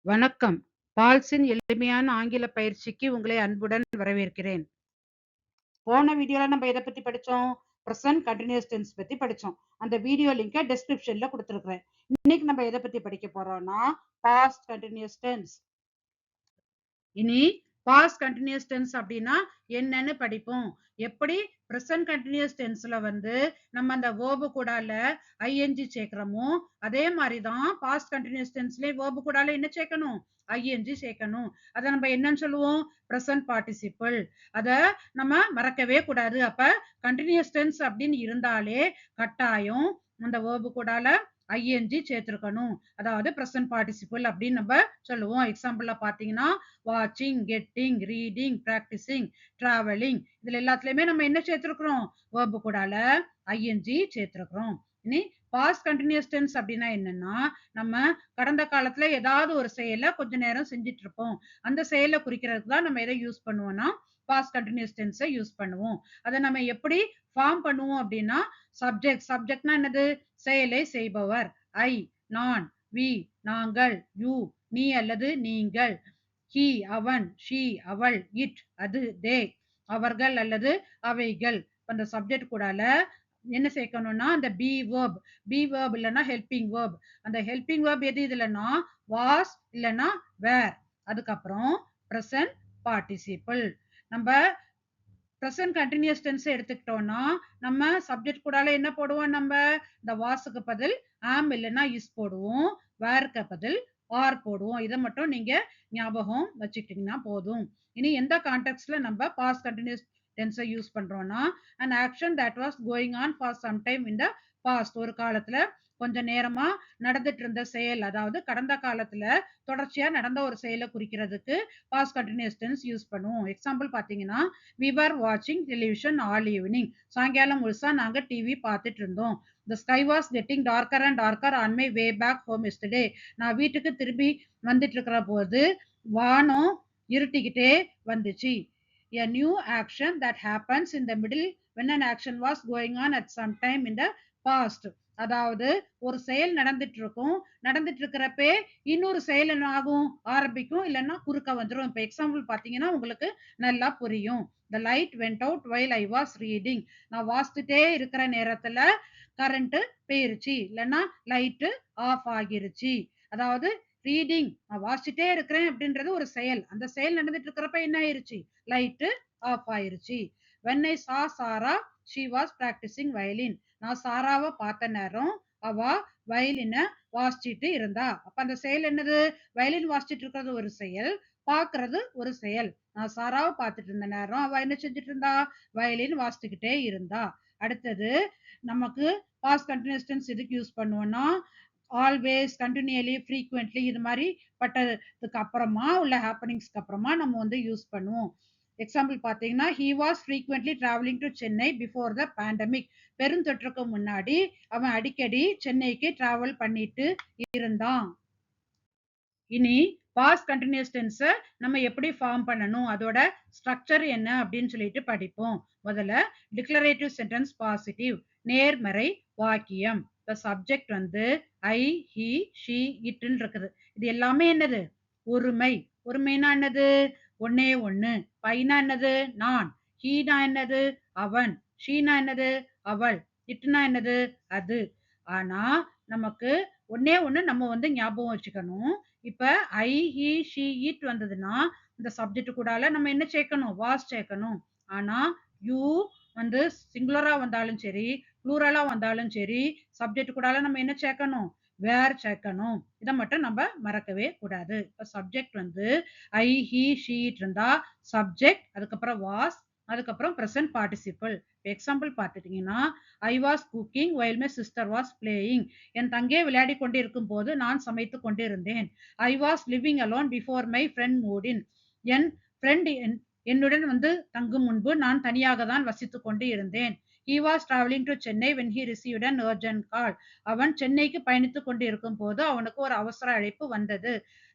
வணக்கம். பால்ஸின் எளிமையான ஆங்கில பயிற்சிக்கு உங்களை அன்புடன் வரவேற்கிறேன். போன வீடியோல நம்ம எதை பத்தி படிச்சோம்? பிரசன்ட் கண்டினியூஸ் டென்ஸ் பத்தி படிச்சோம். அந்த வீடியோ லிங்கை டிஸ்கிரிப்ஷன்ல கொடுத்திருக்கிறேன். இன்னைக்கு நம்ம எதை பத்தி படிக்க போறோம்னா பாஸ்ட் கண்டினியூஸ் டென்ஸ். இனி பாஸ்ட் கண்டினியூஸ் டென்ஸ் அப்படின்னா என்னன்னு படிப்போம். எப்படி பிரசன்ட் கண்டினியூஸ் டென்ஸ்ல நம்ம அந்த வேர்பு கூடால ஐஎன்ஜி சேர்க்கிறோமோ அதே மாதிரிதான் பாஸ்ட் கண்டினியூஸ் டென்ஸ்ல வேர்பு கூடால என்ன சேர்க்கணும்? ஐஎன்ஜி சேர்க்கணும். அதை நம்ம என்னன்னு சொல்லுவோம்? Present participle. அத நம்ம மறக்கவே கூடாது. அப்ப கண்டினியூஸ் டென்ஸ் அப்படின்னு இருந்தாலே கட்டாயம் அந்த வேர்பு கூடால ஐஎன்ஜி சேர்த்திருக்கணும். அதாவது பிரசன்ட் பார்ட்டிசிபிள் அப்படின்னு நம்ம சொல்லுவோம். எக்ஸாம்பிள்ல பாத்தீங்கன்னா வாட்சிங், கெட்டிங், ரீடிங், பிராக்டிசிங், டிராவலிங், இதுல எல்லாத்துலயுமே நம்ம என்ன சேர்த்திருக்கிறோம்? Verb கூடால ING சேர்த்திருக்கிறோம். இனி பாஸ்ட் கண்டினியூஸ் டென்ஸ் அப்படின்னா என்னன்னா நம்ம கடந்த காலத்துல ஏதாவது ஒரு செயலை கொஞ்ச நேரம் செஞ்சுட்டு இருப்போம். அந்த செயலை குறிக்கிறதுக்கு தான் நம்ம எதை யூஸ் பண்ணுவோம்னா பாஸ்ட் கண்டினியூஸ் டென்ஸை யூஸ் பண்ணுவோம். அதை நம்ம எப்படி ஃபார்ம் பண்ணுவோம் அப்படின்னா சப்ஜெக்ட்னா என்னது? செயலை செய்பவர். ஐ, நான், வி, நாங்கள், யூ, நீ அல்லது நீங்கள், ஹி, அவன், ஷி, அவள், இட், அது, தே, அவர்கள் அல்லது அவைகள். அந்த சப்ஜெக்ட் கூடால என்ன சேர்க்கணும்னா அந்த பி வேர்ப் இல்லைன்னா ஹெல்பிங் வேர்ப். அந்த ஹெல்பிங் வேர்ப் எது இதுலன்னா வாஸ் இல்லைன்னா வேர். அதுக்கப்புறம் பிரசன்ட் பார்ட்டிசிபிள். நம்ம பிரசன்ட் கண்டினியூஸ் டென்ஸ் எடுத்துக்கிட்டோம்னா நம்ம சப்ஜெக்ட் கூடால என்ன போடுவோம்? நம்ம இந்த வாஸுக்கு பதில் ஆம் இல்லைன்னா இஸ் போடுவோம். வேருக்கு பதில் ஆர் போடுவோம். இதை மட்டும் நீங்க ஞாபகம் வச்சுக்கிட்டீங்கன்னா போதும். இனி எந்த கான்டெக்ட்ல நம்ம பாஸ்ட் கண்டினியூஸ் டென்ஸை யூஸ் பண்றோம்னா an action that was going on for some time in the past. ஒரு காலத்துல கொஞ்ச நேரமா நடந்துட்டு இருந்த செயல், அதாவது கடந்த காலத்துல தொடர்ச்சியா நடந்த ஒரு செயலை குறிக்கிறதுக்கு பாஸ்ட் கண்டினியூஸ் டென்ஸ் யூஸ் பண்ணுவோம். எக்ஸாம்பிள் பாத்தீங்கன்னா we were watching television all evening. சாயங்காலம் முழுசா நாங்க டிவி பார்த்துட்டு இருந்தோம். the sky was getting darker and darker on my way back home yesterday. நான் வீட்டுக்கு திரும்பி வந்துட்டு இருக்கிற போது வானம் இருட்டிக்கிட்டே வந்துச்சு. a new action that happens in the middle when an action was going on at some time in the past. அதாவது ஒரு செயல் நடந்துட்டு இருக்கும். நடந்துட்டு இருக்கிறப்பே இன்னொரு செயல் என்ன ஆகும்? ஆரம்பிக்கும் இல்லைன்னா குறுக்க வந்துடும். இப்ப எக்ஸாம்பிள் பாத்தீங்கன்னா உங்களுக்கு நல்லா புரியும். the light went out while I was reading. நான் வாசிச்சுட்டே இருக்கிற நேரத்துல கரண்ட் போயிருச்சு இல்லைன்னா லைட் ஆஃப் ஆகிருச்சு. அதாவது ரீடிங், நான் வாசிச்சுட்டே இருக்கிறேன் அப்படின்றது ஒரு செயல். அந்த செயல் நடந்துட்டு இருக்கிறப்ப என்ன ஆயிருச்சு? லைட் ஆஃப் ஆயிருச்சு. when I saw Sarah, she was practicing violin. நான் சாராவை பார்த்த நேரம் அவ வயலின வாசிச்சுட்டு இருந்தா. அப்ப அந்த செயல் என்னது? வயலின் வாசிச்சுட்டு இருக்கிறது ஒரு செயல், பாக்குறது ஒரு செயல். நான் சாராவை பார்த்துட்டு இருந்த நேரம் அவ என்ன செஞ்சுட்டு இருந்தா? வயலின் வாசிச்சுக்கிட்டே இருந்தா. அடுத்தது நமக்கு பாஸ்ட் கண்டினியூஸ் டென்ஸ் எதுக்கு யூஸ் பண்ணுவோம்னா ஆல்வேஸ், கண்டினியூலி, ஃப்ரீக்வென்ட்லி இது மாதிரி பட்டதுக்கு அப்புறமா உள்ள ஹேப்பனிங்ஸ்க்கு அப்புறமா நம்ம யூஸ் பண்ணுவோம். எக்ஸாம்பிள் பாத்தீங்கன்னா he was frequently traveling to Chennai before the pandemic. பெருந்தொற்றுக்கு முன்னாடி அவன் அடிக்கடி சென்னைக்கு டிராவல் பண்ணிட்டு இருந்தான். இனி பாஸ்ட் கண்டினியூஸ் டென்ஸ் நம்ம எப்படி ஃபார்ம் பண்ணணும், அதோட ஸ்ட்ரக்சர் என்ன அப்படின்னு சொல்லிட்டு படிப்போம். முதல்ல டிக்ளரேட்டிவ் சென்டென்ஸ் பாசிட்டிவ், நேர்மறை வாக்கியம். the subject I, he, she, இட்னு இருக்குது. இது எல்லாமே என்னது? ஒருமை. ஒருமைனா என்னது? ஒன்னே ஒண்ணு. பைனா என்னது? நான். ஹீனா என்னது? அவன். ஷீனா என்னது? அவள். இட்னா என்னது? அது. ஆனா நமக்கு ஒன்னே ஒண்ணு நம்ம ஞாபகம் வச்சுக்கணும். இப்ப ஐ, ஹி, ஷி, இட் வந்ததுன்னா இந்த சப்ஜெக்ட் கூடால நம்ம என்ன சேர்க்கணும்? வாஸ் சேர்க்கணும். ஆனா யூ சிங்குலரா வந்தாலும் சரி ப்ளூரலா வந்தாலும் சரி சப்ஜெக்ட் கூடால நம்ம என்ன சேர்க்கணும்? வேர் சேர்க்கணும். இதை மட்டும் நம்ம மறக்கவே கூடாது. இப்ப subject I, he, she, it இருந்தா சப்ஜெக்ட், அதுக்கப்புறம் வாஸ், அதுக்கப்புறம் பிரசன்ட் பார்ட்டிசிபிள். எக்ஸாம்பிள் பார்த்துட்டீங்கன்னா I was cooking while my sister was playing. என் தங்கை விளையாடி கொண்டிருக்கும் போது நான் சமைத்து கொண்டிருந்தேன். I was living alone before my friend moved in. என் ஃப்ரெண்ட் என்னுடன் தங்கும் முன்பு நான் தனியாக தான் வசித்துக் கொண்டு இருந்தேன். he was traveling to Chennai when he received an urgent call. அவன் சென்னைக்கு பயணித்துக் கொண்டு இருக்கும் போது அவனுக்கு ஒரு அவசர அழைப்பு வந்தது.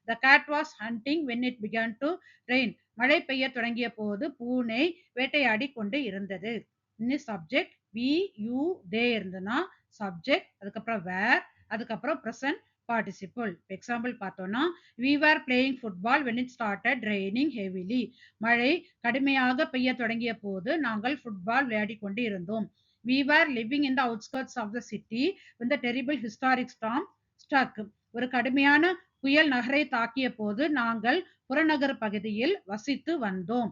the cat was hunting when it began to rain. மழை பெய்ய தொடங்கிய போது பூனை வேட்டையாடி கொண்டு இருந்தது. இன்னும் சப்ஜெக்ட் we, you, they இருந்ததுன்னா சப்ஜெக்ட், அதுக்கப்புறம் வேர், அதுக்கப்புறம் பிரசன்ட் participle. எக்ஸாம்பிள் பார்த்தோம்னா we were playing football when it started raining heavily. மழை கடுமையாக பெய்ய தொடங்கிய போது நாங்கள் ஃபுட்பால் விளையாடி கொண்டு இருந்தோம். we were living in the outskirts of the city when the terrible historic storm struck. ஒரு கடுமையான புயல் நகரை தாக்கிய போது நாங்கள் புறநகர் பகுதியில் வசித்து வந்தோம்.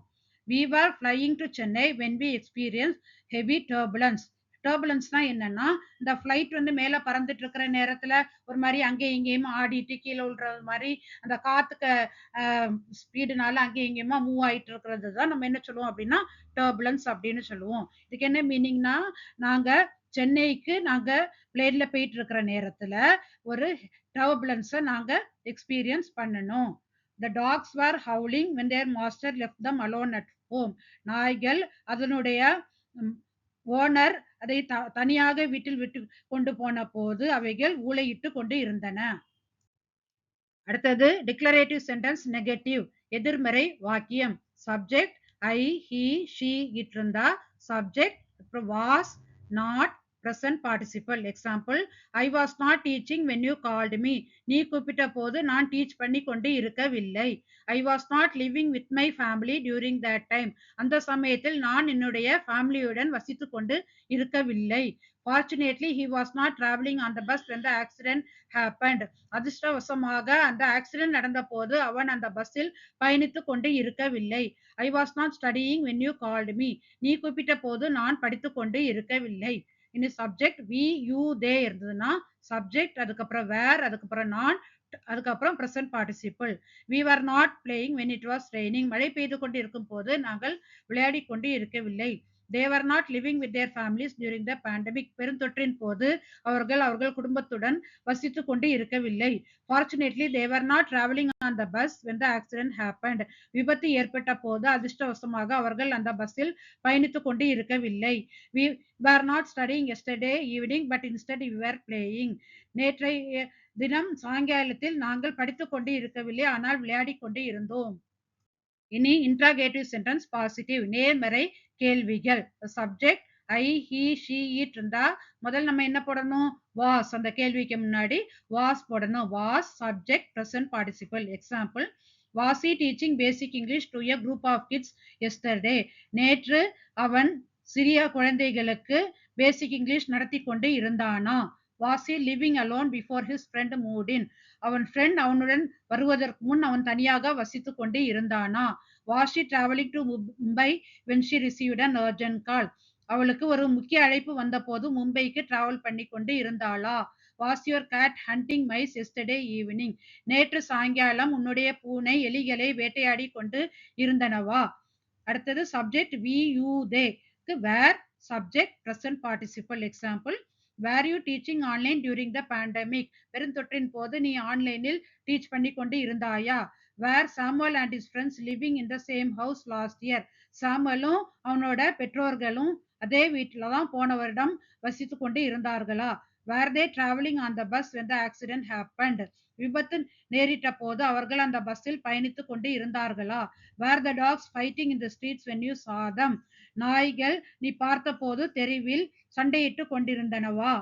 we were flying to Chennai when we experienced heavy turbulence. டர்புலன்ஸ்னா என்னன்னா இந்த ஃபிளைட் வந்து மேல பறந்துட்டு இருக்கிற நேரத்துல ஒரு மாதிரி அங்கேயும் இங்கேயும் ஆடிட்டு கீழே விழுறது மாதிரி அந்த காத்துக்கு ஸ்பீடுனால அங்கேயும் இங்கேயுமா மூவ் ஆயிட்டு இருக்கிறது தான் நம்ம என்ன சொல்லுவோம் அப்படின்னா டர்புலன்ஸ் அப்படின்னு சொல்லுவோம். இதுக்கு என்ன மீனிங்னா நாங்க சென்னைக்கு நாங்க பிளேன்ல போயிட்டு இருக்கிற நேரத்துல ஒரு டர்புலன்ஸை நாங்க எக்ஸ்பீரியன்ஸ் பண்ணணும். The dogs were howling when their master left them alone at home. நாய்கள் அதனுடைய ஓனர் அதை தனியாக வீட்டில் விட்டு கொண்டு போன போது அவைகள் ஊளையிட்டு கொண்டு இருந்தன. அடுத்தது டிக்ளரேட்டிவ் சென்டென்ஸ் நெகட்டிவ் எதிர்மறை வாக்கியம். Subject I he she it இருந்தா subject was not present participle. Example I was not teaching when you called me. நீ கூப்பிட்ட போது நான் டீச் பண்ணி கொண்டு இருக்கவில்லை. I was not living with my family during that time. அந்த சமயத்தில் நான் என்னுடைய ஃபேமிலியுடன் வசித்து கொண்டு இருக்கவில்லை. Fortunately he was not traveling on the bus when the accident happened. அதிர்ஷ்டவசமாக அந்த ஆக்சிடென்ட் நடந்த போது அவன் அந்த பஸ்ஸில் பயணித்து கொண்டு இருக்கவில்லை. I was not studying when you called me. நீ கூப்பிட்ட போது நான் படித்து கொண்டு இருக்கவில்லை. இனி சப்ஜெக்ட் வி யூ தே இருந்ததுன்னா சப்ஜெக்ட் அதுக்கப்புறம் வேர் அதுக்கப்புறம் நான் அதுக்கப்புறம் present participle. we were not playing when it was raining. மழை பெய்து கொண்டு இருக்கும் போது நாங்கள் விளையாடி கொண்டு இருக்கவில்லை. they were not living with their families during the pandemic. பெருந்தொற்றின் போது அவர்கள் குடும்பத்துடன் வசித்து கொண்டு இருக்கவில்லை. fortunately they were not traveling on the bus when the accident happened. விபத்து ஏற்பட்ட போது அதிர்ஷ்டவசமாக அவர்கள் அந்த பஸ்ஸில் பயணித்து கொண்டு இருக்கவில்லை. we were not studying yesterday evening but instead we were playing. நேற்றைய தினம் சாயங்காலத்தில் நாங்கள் படித்துக் கொண்டு இருக்கவில்லை ஆனால் விளையாடி கொண்டு இருந்தோம். இனி இன்ட்ராகேட்டிவ் சென்டென்ஸ் பாசிட்டிவ் நேர்மறை கேள்விகள். Subject I he she it இருந்தா முதல் நம்ம என்ன போடணும் வாஸ் அந்த கேள்விக்கு முன்னாடி வாஸ் போடணும். Was subject present participle. Example was he teaching basic English to a group of kids yesterday? நேற்று அவன் சிறிய குழந்தைகளுக்கு பேசிக் இங்கிலீஷ் நடத்தி கொண்டு இருந்தானா? was he living alone before his friend moved in? அவன் ஃப்ரெண்ட் அவனுடன் வருவதற்கு முன் அவன் தனியாக வசித்து கொண்டு இருந்தானா? was she traveling to Mumbai when she received an urgent call? அவளுக்கு ஒரு முக்கிய அழைப்பு வந்த போது மும்பைக்கு டிராவல் பண்ணி கொண்டு இருந்தாளா? was your cat hunting mice yesterday evening? நேற்று சாயங்காலம் உன்னுடைய பூனை எலிகளை வேட்டையாடி கொண்டு இருந்தனவா? அடுத்தது subject we you they were subject present participle. Example were you teaching online during the pandemic? பெருந்தொற்றின் போது நீ ஆன்லைனில் டீச் பண்ணி கொண்டு இருந்தாயா? were Samuel and his friends living in the same house last year? சாமுவலும் அவனோட பெற்றோர்களும் அதே வீட்டில தான் போன வருடம் வசித்து கொண்டு இருந்தார்களா? were they traveling on the bus when the accident happened? விபத்து நேரிட்ட போது அவர்கள் அந்த பஸ்ஸில் பயணித்து கொண்டு இருந்தார்களா? were the dogs fighting in the streets when you saw them? நாய்கள் நீ பார்த்த போது தெருவில் சண்டையிட்டு கொண்டிருந்தனவா?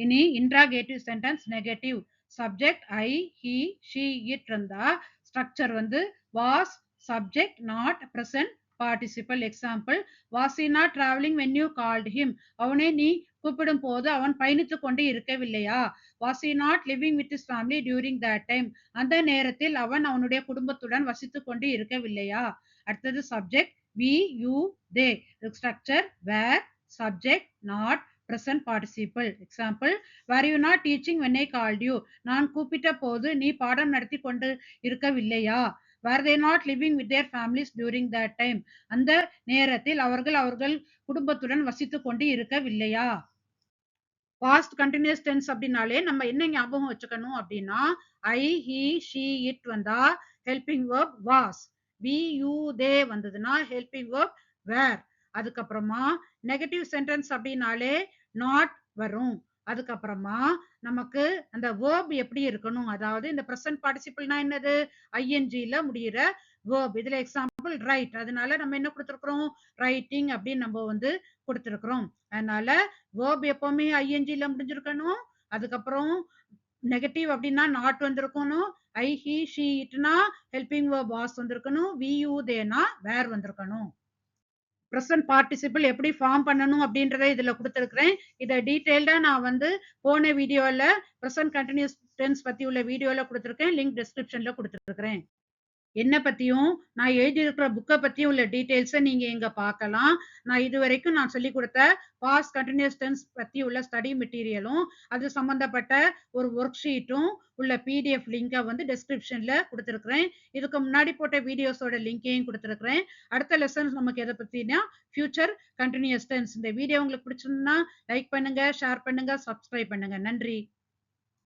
இனி interrogative sentence negative. Subject I he she it இருந்தா ஸ்ட்ரக்சர் வந்து was subject not present participle. Example was he not traveling when you called him? அவனை நீ கூப்பிடும் போது அவன் பயணித்து கொண்டு இருக்கவில்லையா? was he not living with his family during that time? அந்த நேரத்தில் அவன் அவனுடைய குடும்பத்துடன் வசித்து கொண்டு இருக்கவில்லையா? அடுத்தது subject we you they structure where subject not present participle. Example were you not teaching when I called you? நான் கூப்பிட்ட போது நீ பாடம் நடத்தி கொண்டு இருக்கவில்லையா? were they not living with their families during that time? அந்த நேரத்தில் அவர்கள் குடும்பத்துடன் வசித்து கொண்டு இருக்கவில்லையா? பாஸ்ட் கண்டினியூஸ் டென்ஸ் அப்படின்னாலே நம்ம என்ன ஞாபகம் வச்சுக்கணும் அப்படின்னா ஐ ஹி ஷி இட் வந்தா helping verb was, we you they வந்ததுன்னா ஹெல்பிங் verb were. அதுக்கப்புறமா நெகட்டிவ் சென்டென்ஸ் அப்படின்னாலே நாட் வரும். அதுக்கப்புறமா நமக்கு அந்த verb எப்படி இருக்கணும், அதாவது இந்த present participleனா என்னது ஐஎன்ஜில முடியிற verb. இதுல எக்ஸாம்பிள் ரைட், அதனால நம்ம என்ன கொடுத்திருக்கிறோம் ரைட்டிங் அப்படின்னு நம்ம வந்து கொடுத்திருக்கிறோம். அதனால verb எப்பவுமே ஐஎன்ஜில முடிஞ்சிருக்கணும். அதுக்கப்புறம் நெகட்டிவ் அப்படின்னா நாட் வந்திருக்கணும். ஐ, ஹி, ஷி, இட்னா ஹெல்பிங் வெர்ப் வாஸ் வந்திருக்கணும். வி, யூ, தேனா வேர் வந்திருக்கணும். பிரசன்ட் பார்ட்டிசிபிள் எப்படி ஃபார்ம் பண்ணணும் அப்படின்றத இதுல கொடுத்துருக்கிறேன். இதை டீடைல்டா நான் வந்து போன வீடியோல பிரசன்ட் கண்டினியூஸ் டென்ஸ் பத்தி உள்ள வீடியோல கொடுத்துருக்கேன். லிங்க் டிஸ்கிரிப்ஷன்ல கொடுத்துருக்கிறேன். என்ன பத்தியும் நான் எழுதியிருக்கிற புக்கை பத்தியும் உள்ள டீடைல்ஸை நீங்க இங்க பார்க்கலாம். நான் இதுவரைக்கும் நான் சொல்லி கொடுத்த பாஸ்ட் கண்டினியூஸ் டென்ஸ் பத்தி உள்ள ஸ்டடி மெட்டீரியலும் அது சம்பந்தப்பட்ட ஒரு ஒர்க் ஷீட்டும் உள்ள பிடிஎஃப் லிங்கை வந்து டிஸ்கிரிப்ஷன்ல கொடுத்துருக்கிறேன். இதுக்கு முன்னாடி போட்ட வீடியோஸோட லிங்கையும் கொடுத்துருக்கிறேன். அடுத்த லெசன்ஸ் நமக்கு எதை பத்தினா ஃபியூச்சர் கண்டினியூஸ் டென்ஸ். இந்த வீடியோ உங்களுக்கு பிடிச்சிருந்தா லைக் பண்ணுங்க, ஷேர் பண்ணுங்க, சப்ஸ்கிரைப் பண்ணுங்க. நன்றி.